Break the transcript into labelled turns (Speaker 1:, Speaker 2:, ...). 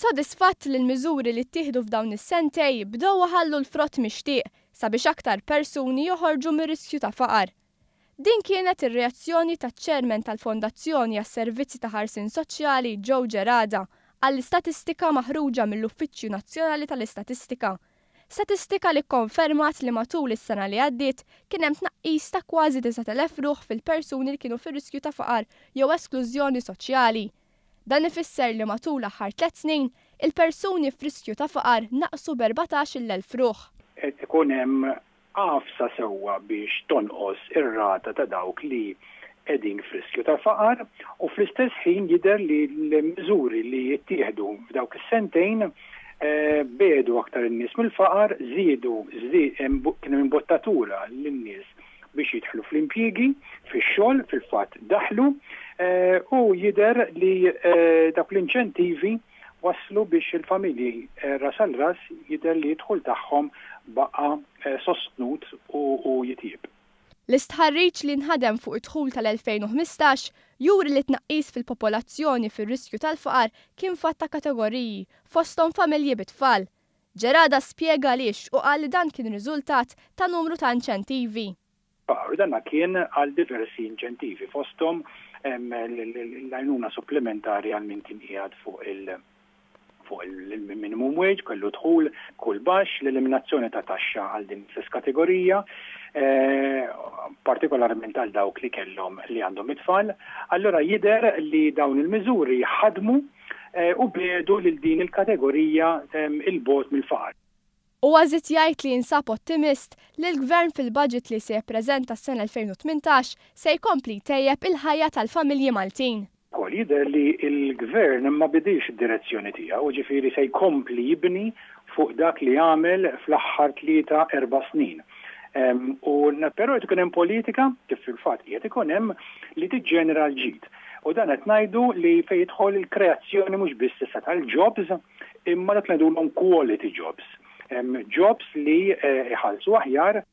Speaker 1: Sodisfatt li l-miżuri li ttieħdu f'dawn is-sentej bdew ħallu l-frott mixtieq sabiex aktar persuni joħorġu mir-riskju ta' faqar. Din kienet ir-reazzjoni taċ-ċermen tal-Fondazzjoni għas-Servizzi ta' Ħarsien Soċjali Joe Gerada għall-istatistika maħruġa mill-Uffiċċju Nazzjonali tal-Istatistika. Statistika li kkonfermat li matul is-sena li għaddiet kien hemm tnaqqis ta' kważi 9,000 ruħ fil-persuni li kienu fir-riskju ta' faqar jew esklużjoni soċjali. Dan ifisser li matul l-aħħar 3 snin il-persuni f'riskju ta' faqar naqsu b'14,000 ruħ.
Speaker 2: Qed ikun hemm għafsa sewwa biex tonqos ir-rata ta' dawk li qegħdin f'riskju ta' faqar u fl-istess ħin jidher li l-miżuri li jittieħdu f'dawk is-sentejn bedu aktar in-nies mill-faqar, kienu imbottatura lin-nies biex jidħlu fl-impjiegi, fix-xogħol, fil-fatt daħlu u jidher li dak l-inċentivi waslu biex il-familji ras għal ras jidher li jidħol tagħhom baqa' sostnut u jitjieb.
Speaker 1: L-istħarriġ li nħadem fuq id-dħul tal-2015 juri li tnaqqis fil-popolazzjoni fir-riskju tal-faqar kien fatt ta' kategoriji fosthom familji bit-tfal. Gerada spjega għaliex u qal li dan kien riżultat ta' numru ta' inċentivi.
Speaker 2: Dan kien għal diversi inċentivi fosthom l-għajnuna supplementari għal min tinqiegħed fuq il-minimum wage, kellu dħul kull baxx, l-eliminazzjoni ta' taxxa għal din l-istess kategorija, partikolarment għal dawk li kellhom li għandhom it-tfal. Allura jidher li dawn il-miżuri ħadmu u bedu lil din il-kategorija il-bot mill-faqar.
Speaker 1: U għazit jgħid li jinsab ottimist li l-Gvern fil-budget li se jippreżenta s-sena 2018 se jkompli tejjeb il-ħajja tal-familji Maltin.
Speaker 2: Kol jidher li l-Gvern ma bidix id-direzzjoni tiegħu, ġifieri se jkompli jibni fuq dak li għamel fl-aħħar 3-4 snin. Però qed ikun hemm politika kif fil-fatt qiegħed ikun hemm li tiġġenera l-ġid. U dan qed ngħidu li fejn jidħol il-kreazzjoni mhux biss issa tal-jobs, imma dak ngħidulhom quality jobs. Jobs li iħallsu aħjar